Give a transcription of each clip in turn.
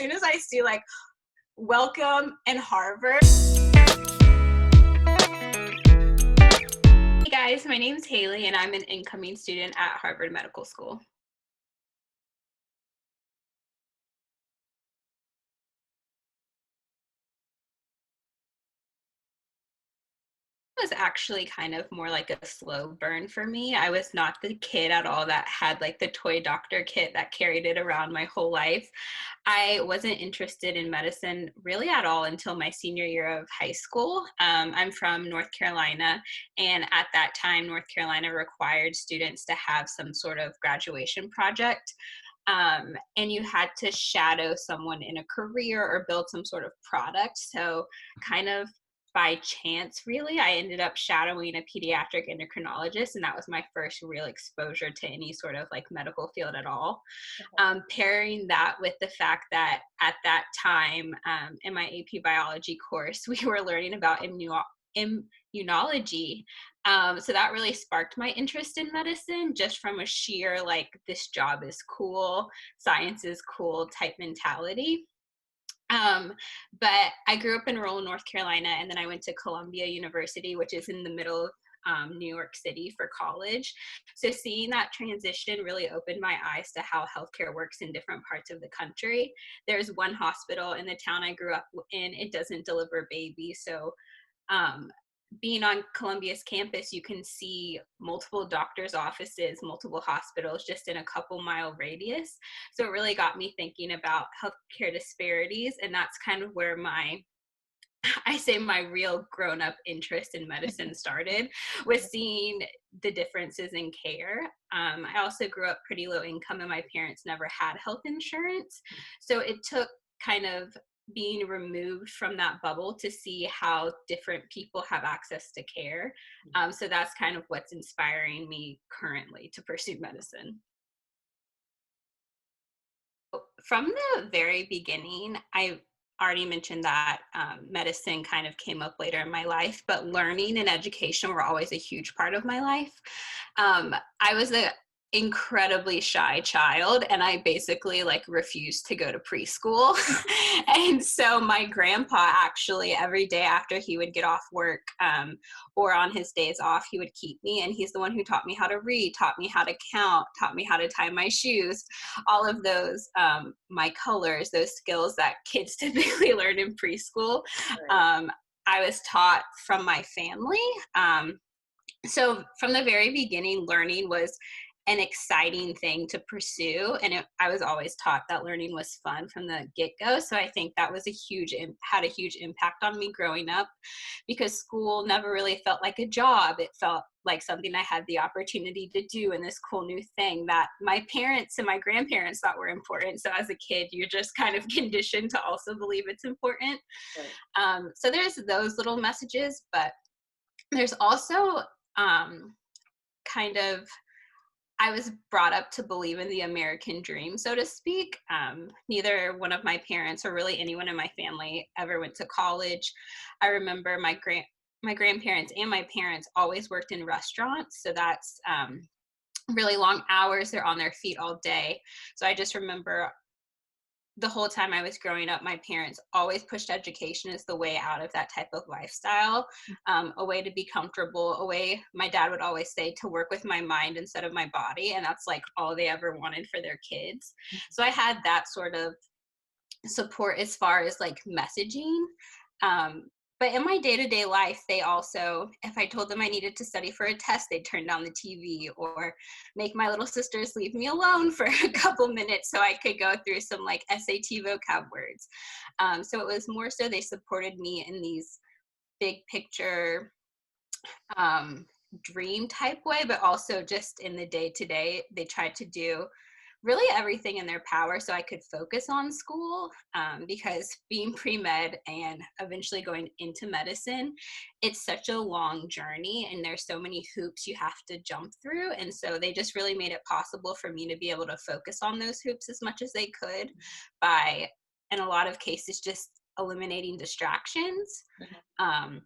soon as I see like welcome and Harvard. Hey guys, my name's Hailey and I'm an incoming student at Harvard Medical School. Was actually kind of more like a slow burn for me. I was not the kid at all that had like the toy doctor kit that carried it around my whole life. I wasn't interested in medicine really at all until my senior year of high school. I'm from North Carolina, and at that time, North Carolina required students to have some sort of graduation project. And you had to shadow someone in a career or build some sort of product. So kind of by chance, really, I ended up shadowing a pediatric endocrinologist, and that was my first real exposure to any sort of like medical field at all. Pairing that with the fact that at that time in my AP biology course, we were learning about immunology. So that really sparked my interest in medicine just from a sheer like, this job is cool, science is cool type mentality. But I grew up in rural North Carolina, and then I went to Columbia University, which is in the middle of New York City for college. So seeing that transition really opened my eyes to how healthcare works in different parts of the country. There's one hospital in the town I grew up in, it doesn't deliver babies. So being on Columbia's campus, you can see multiple doctors' offices, multiple hospitals just in a couple mile radius. So it really got me thinking about healthcare disparities. And that's kind of where my real grown-up interest in medicine started, with seeing the differences in care. I also grew up pretty low income, and my parents never had health insurance. So it took kind of being removed from that bubble to see how different people have access to care. So that's kind of what's inspiring me currently to pursue medicine. From the very beginning, I already mentioned that medicine kind of came up later in my life, but learning and education were always a huge part of my life. I was a incredibly shy child, and I basically like refused to go to preschool. And so my grandpa actually every day after he would get off work or on his days off, he would keep me, and he's the one who taught me how to read, taught me how to count, taught me how to tie my shoes, all of those my colors, those skills that kids typically learn in preschool. I was taught from my family. So from the very beginning, learning was an exciting thing to pursue, and I was always taught that learning was fun from the get-go. So I think that was had a huge impact on me growing up, because school never really felt like a job. It felt like something I had the opportunity to do, and this cool new thing that my parents and my grandparents thought were important. So as a kid, you're just kind of conditioned to also believe it's important. So there's those little messages, but there's also kind of, I was brought up to believe in the American dream, so to speak. Neither one of my parents or really anyone in my family ever went to college. I remember my grandparents and my parents always worked in restaurants. So that's really long hours. They're on their feet all day. So I just remember the whole time I was growing up, my parents always pushed education as the way out of that type of lifestyle, a way to be comfortable, a way, my dad would always say, to work with my mind instead of my body. And that's like all they ever wanted for their kids. So I had that sort of support as far as like messaging. But in my day-to-day life, they also, if I told them I needed to study for a test, they'd turn down the TV or make my little sisters leave me alone for a couple minutes so I could go through some like SAT vocab words. So it was more so they supported me in these big picture dream type way, but also just in the day-to-day, they tried to do really everything in their power so I could focus on school, because being pre-med and eventually going into medicine, it's such a long journey and there's so many hoops you have to jump through. And so they just really made it possible for me to be able to focus on those hoops as much as they could by, in a lot of cases, just eliminating distractions. And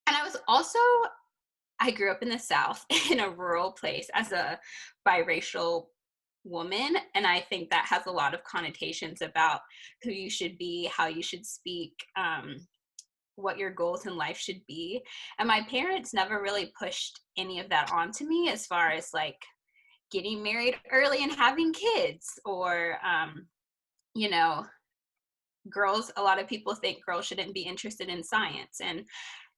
I grew up in the South in a rural place as a biracial woman. And I think that has a lot of connotations about who you should be, how you should speak, what your goals in life should be. And my parents never really pushed any of that onto me as far as like getting married early and having kids, or, you know, girls, a lot of people think girls shouldn't be interested in science. And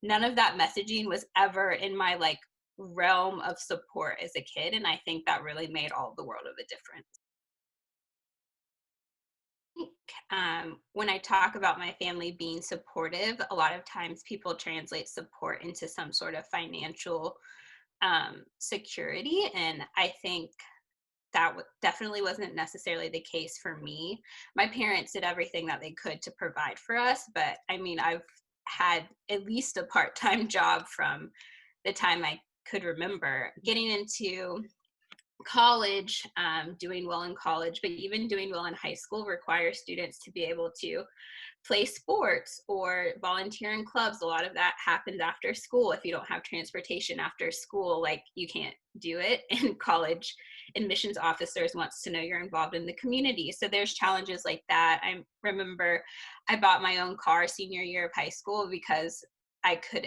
none of that messaging was ever in my like realm of support as a kid. And I think that really made all the world of a difference. When I talk about my family being supportive, a lot of times people translate support into some sort of financial security. And I think that definitely wasn't necessarily the case for me. My parents did everything that they could to provide for us, but I mean, I've had at least a part-time job from the time I could remember. Getting into college, doing well in college, but even doing well in high school requires students to be able to play sports or volunteer in clubs. A lot of that happens after school. If you don't have transportation after school, like you can't do it. And college admissions officers wants to know you're involved in the community. So there's challenges like that. I remember I bought my own car senior year of high school because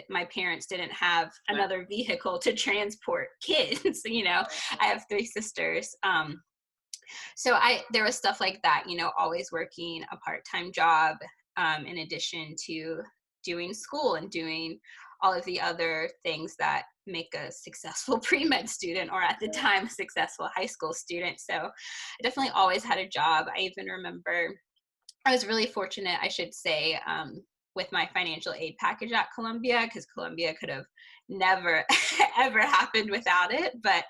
my parents didn't have another vehicle to transport kids. I have three sisters. So there was stuff like that, always working a part-time job, in addition to doing school and doing all of the other things that make a successful pre-med student, or at the time, a successful high school student. So I definitely always had a job. I even remember I was really fortunate, I should say, with my financial aid package at Columbia, because Columbia could have never, ever happened without it. But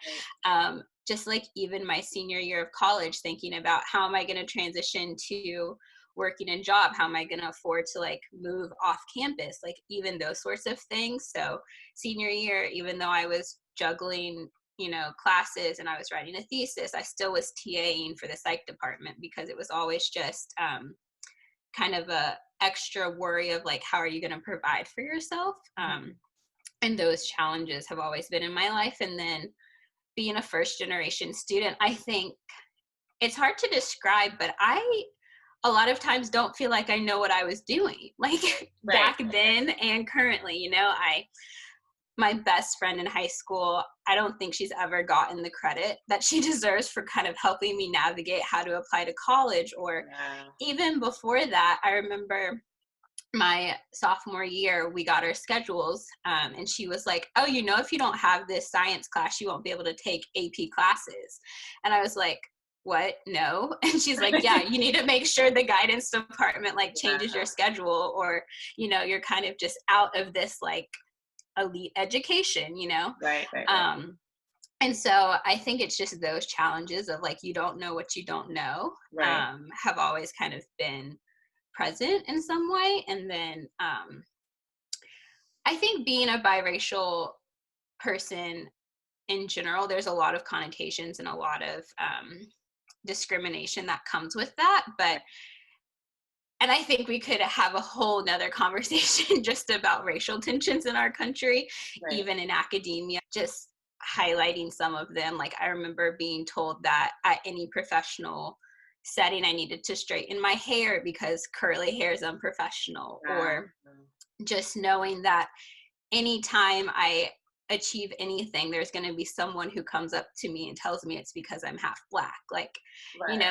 just like even my senior year of college, thinking about how am I going to transition to working a job? How am I going to afford to like move off campus? Like even those sorts of things. So senior year, even though I was juggling, classes and I was writing a thesis, I still was TAing for the psych department because it was always just kind of a extra worry of like, how are you going to provide for yourself? And those challenges have always been in my life. And then being a first generation student, I think it's hard to describe, but I a lot of times don't feel like I know what I was doing, like back then and currently. My best friend in high school, I don't think she's ever gotten the credit that she deserves for kind of helping me navigate how to apply to college. Or even before that, I remember my sophomore year, we got our schedules, and she was like, oh, if you don't have this science class, you won't be able to take AP classes. And I was like, what? No. And she's like, yeah, you need to make sure the guidance department like changes your schedule, or you're kind of just out of this like elite education. Right. And so I think it's just those challenges of like, you don't know what you don't know, have always kind of been present in some way. And then I think being a biracial person in general, there's a lot of connotations and a lot of discrimination that comes with that. And I think we could have a whole nother conversation just about racial tensions in our country, even in academia, just highlighting some of them. Like I remember being told that at any professional setting, I needed to straighten my hair because curly hair is unprofessional, or just knowing that anytime I achieve anything, there's going to be someone who comes up to me and tells me it's because I'm half Black. Like,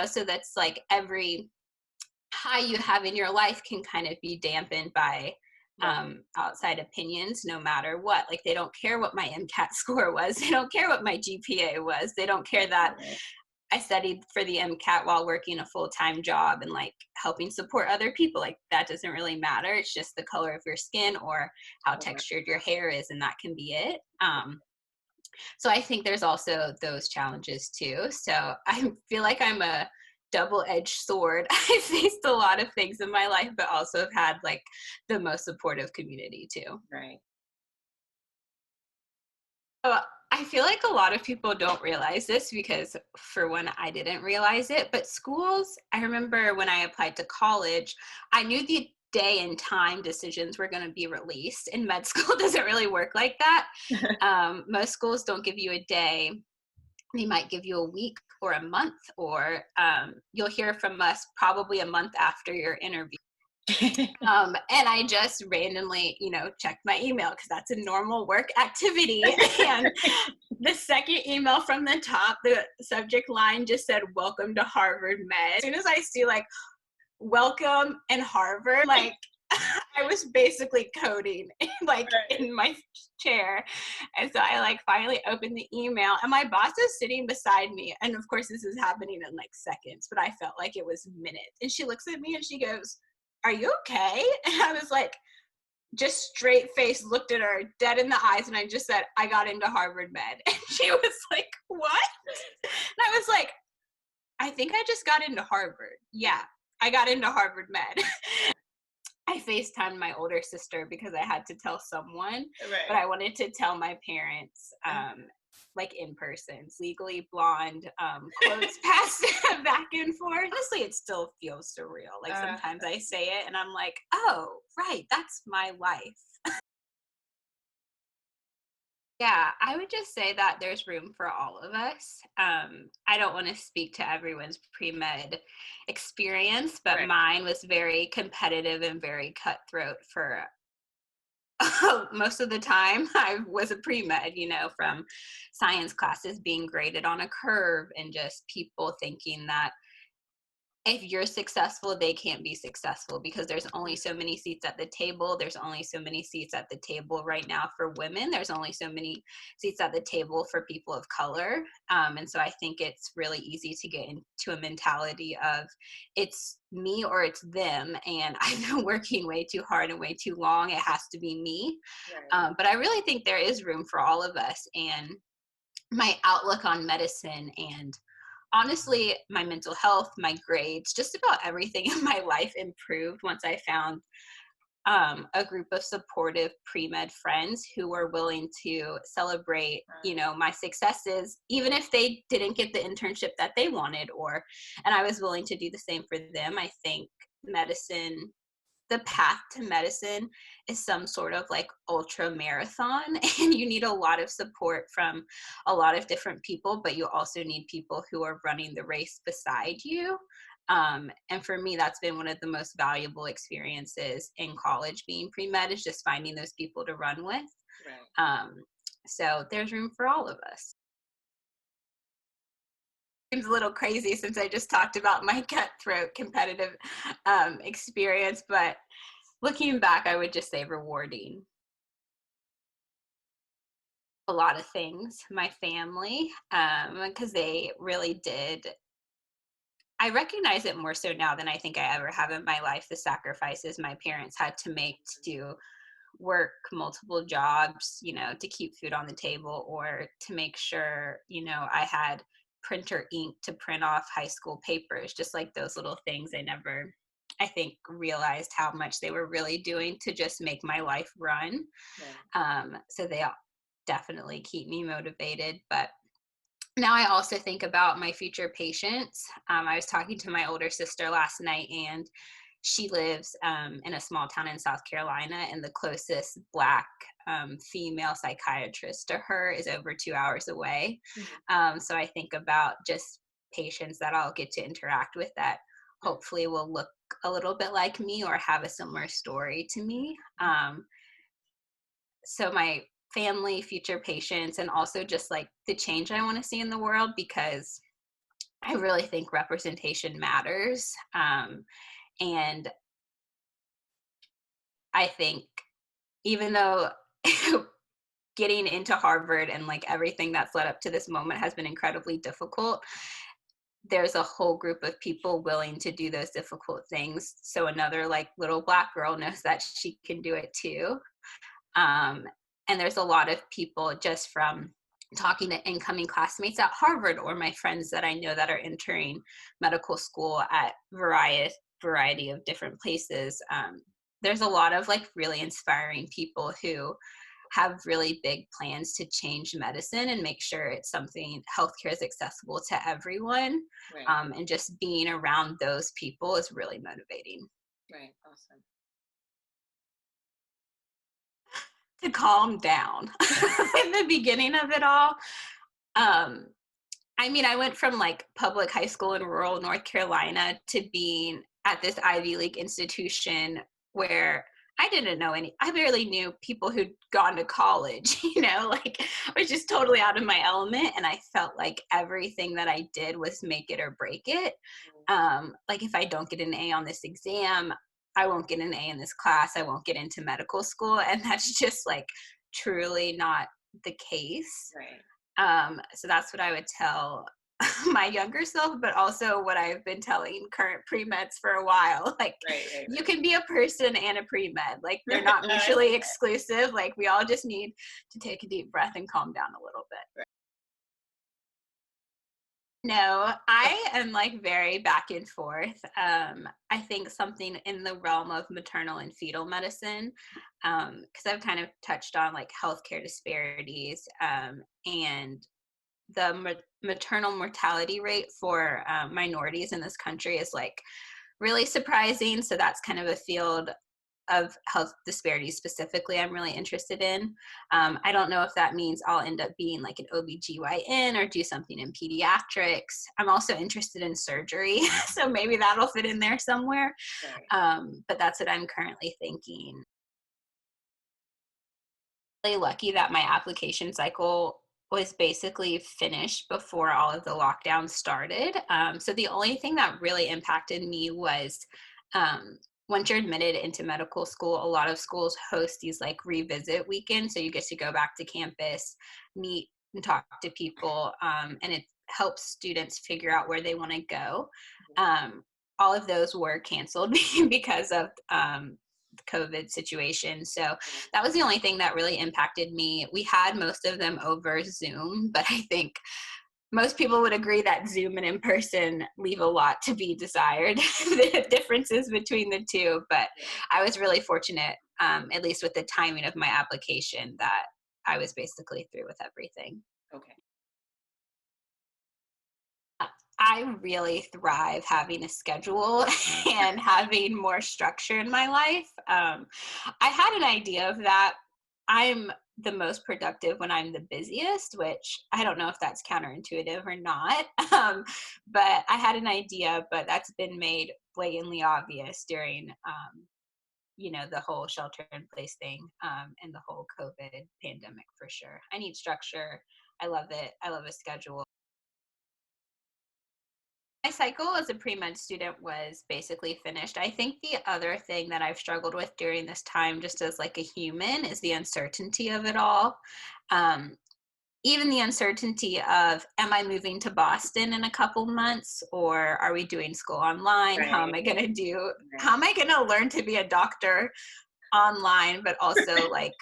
so that's like every high you have in your life can kind of be dampened by outside opinions, no matter what. Like they don't care what my MCAT score was. They don't care what my GPA was. They don't care that I studied for the MCAT while working a full-time job and like helping support other people. Like that doesn't really matter. It's just the color of your skin or how textured your hair is, and that can be it. So I think there's also those challenges too. So I feel like I'm a double-edged sword. I faced a lot of things in my life, but also have had like the most supportive community too. Right. So I feel like a lot of people don't realize this, because for one, I didn't realize it, but schools, I remember when I applied to college, I knew the day and time decisions were going to be released. In med school, it doesn't really work like that. Most schools don't give you a day. We might give you a week or a month, or you'll hear from us probably a month after your interview. And I just randomly, checked my email because that's a normal work activity. And the second email from the top, the subject line just said, "Welcome to Harvard Med." As soon as I see like "Welcome" and Harvard, like I was basically coding like in my chair. And so I like finally opened the email, and my boss is sitting beside me. And of course this is happening in like seconds, but I felt like it was minutes. And she looks at me and she goes, "Are you okay?" And I was like, just straight face looked at her dead in the eyes, and I just said, "I got into Harvard Med." And she was like, "What?" And I was like, "I think I just got into Harvard. Yeah, I got into Harvard Med." I FaceTimed my older sister because I had to tell someone, but I wanted to tell my parents, like in person. Legally Blonde, quotes passed back and forth. Honestly, it still feels surreal. Like sometimes I say it and I'm like, oh, right, that's my life. Yeah, I would just say that there's room for all of us. I don't want to speak to everyone's pre-med experience, but mine was very competitive and very cutthroat for most of the time. I was a pre-med, from science classes being graded on a curve and just people thinking that if you're successful, they can't be successful because there's only so many seats at the table. There's only so many seats at the table right now for women. There's only so many seats at the table for people of color. And so I think it's really easy to get into a mentality of it's me or it's them. And I've been working way too hard and way too long. It has to be me. But I really think there is room for all of us. And my outlook on medicine and honestly, my mental health, my grades, just about everything in my life improved once I found a group of supportive pre-med friends who were willing to celebrate, my successes, even if they didn't get the internship that they wanted, and I was willing to do the same for them. I think the path to medicine is some sort of like ultra marathon, and you need a lot of support from a lot of different people, but you also need people who are running the race beside you. And for me, that's been one of the most valuable experiences in college being pre-med, is just finding those people to run with. So there's room for all of us. Seems a little crazy since I just talked about my cutthroat competitive experience, but looking back, I would just say rewarding. A lot of things. My family, because they really did. I recognize it more so now than I think I ever have in my life, the sacrifices my parents had to make to do work multiple jobs, to keep food on the table, or to make sure, I had printer ink to print off high school papers, just like those little things. I think, realized how much they were really doing to just make my life run. So they definitely keep me motivated. But now I also think about my future patients. I was talking to my older sister last night, and she lives in a small town in South Carolina, and the closest Black female psychiatrist to her is over 2 hours away. So I think about just patients that I'll get to interact with that hopefully will look a little bit like me or have a similar story to me. So my family, future patients, and also just like the change I want to see in the world, because I really think representation matters. And I think even though getting into Harvard and like everything that's led up to this moment has been incredibly difficult, there's a whole group of people willing to do those difficult things. So another like little Black girl knows that she can do it too. And there's a lot of people just from talking to incoming classmates at Harvard, or my friends that I know that are entering medical school at variety of different places. There's a lot of like really inspiring people who have really big plans to change medicine and make sure it's something healthcare is accessible to everyone. And just being around those people is really motivating. Awesome. To calm down in the beginning of it all. I mean, I went from like public high school in rural North Carolina to being at this Ivy League institution where I barely knew people who'd gone to college, like I was just totally out of my element. And I felt like everything that I did was make it or break it. Like if I don't get an A on this exam, I won't get an A in this class. I won't get into medical school. And that's just like truly not the case. Right. So that's what I would tell my younger self, but also what I've been telling current pre-meds for a while. Like, Right. you can be a person and a pre-med. Like, they're not mutually exclusive. Like, we all just need to take a deep breath and calm down a little bit. Right. No, I am like very back and forth. I think something in the realm of maternal and fetal medicine, because I've kind of touched on like healthcare disparities, and the maternal mortality rate for minorities in this country is like really surprising. So that's kind of a field of health disparities specifically I'm really interested in. I don't know if that means I'll end up being like an OBGYN or do something in pediatrics. I'm also interested in surgery, so maybe that'll fit in there somewhere. Right. But that's what I'm currently thinking. Really lucky that my application cycle was basically finished before all of the lockdowns started. So the only thing that really impacted me was once you're admitted into medical school, a lot of schools host these like revisit weekends. So you get to go back to campus, meet and talk to people, and it helps students figure out where they want to go. All of those were canceled because of COVID situation. So that was the only thing that really impacted me. We had most of them over Zoom, but I think most people would agree that Zoom and in person leave a lot to be desired, the differences between the two. But I was really fortunate, at least with the timing of my application, that I was basically through with everything. Okay. I really thrive having a schedule and having more structure in my life. I had an idea of that. I'm the most productive when I'm the busiest, which I don't know if that's counterintuitive or not. But I had an idea, but that's been made blatantly obvious during, the whole shelter in place thing, and the whole COVID pandemic for sure. I need structure. I love it. I love a schedule. My cycle as a pre-med student was basically finished. I think the other thing that I've struggled with during this time, just as like a human, is the uncertainty of it all. Um, Even the uncertainty of, am I moving to Boston in a couple months, or are we doing school online? How am I going to how am I going to learn to be a doctor online, but also like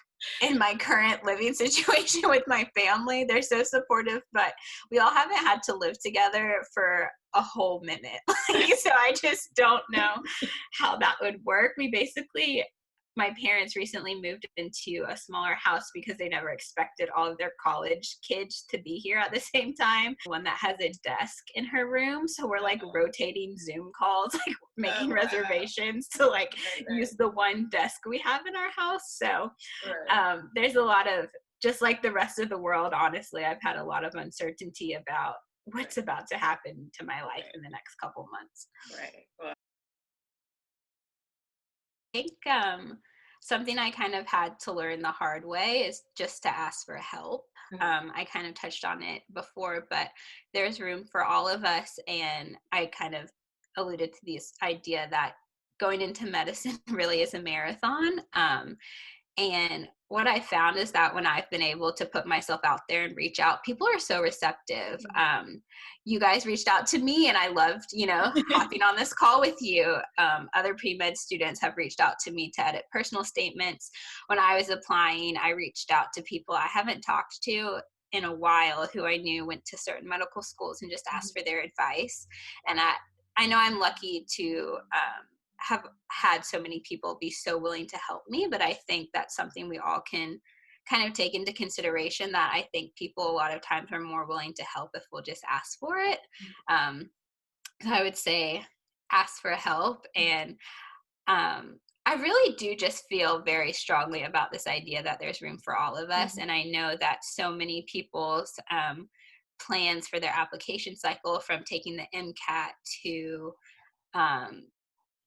in my current living situation with my family? They're so supportive, but we all haven't had to live together for a whole minute. So I just don't know how that would work. My parents recently moved into a smaller house because they never expected all of their college kids to be here at the same time. One that has a desk in her room. So we're like rotating Zoom calls, like making reservations to like use the one desk we have in our house. So there's a lot of, just like the rest of the world, honestly, I've had a lot of uncertainty about what's about to happen to my life in the next couple months. Right. Well, I think something I kind of had to learn the hard way is just to ask for help. I kind of touched on it before, but there's room for all of us. And I kind of alluded to this idea that going into medicine really is a marathon. And what I found is that when I've been able to put myself out there and reach out, people are so receptive. You guys reached out to me, and I loved, hopping on this call with you. Other pre-med students have reached out to me to edit personal statements. When I was applying, I reached out to people I haven't talked to in a while who I knew went to certain medical schools and just asked for their advice. And I know I'm lucky to have had so many people be so willing to help me, but I think that's something we all can kind of take into consideration, that I think people a lot of times are more willing to help if we'll just ask for it. So I would say ask for help. And I really do just feel very strongly about this idea that there's room for all of us. And I know that so many people's plans for their application cycle, from taking the MCAT to um,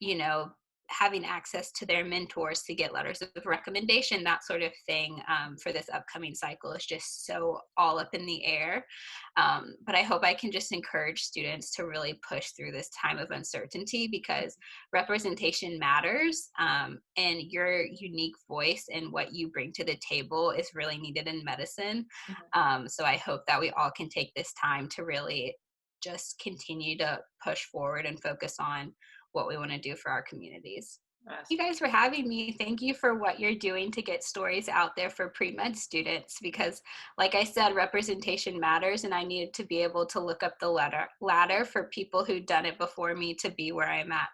you know, having access to their mentors to get letters of recommendation, that sort of thing, for this upcoming cycle is just so all up in the air. But I hope I can just encourage students to really push through this time of uncertainty, because representation matters, and your unique voice and what you bring to the table is really needed in medicine. Mhm. So I hope that we all can take this time to really just continue to push forward and focus on what we want to do for our communities. Yes. You guys for having me. Thank you for what you're doing to get stories out there for pre-med students, because like I said, representation matters, and I needed to be able to look up the ladder for people who'd done it before me to be where I'm at.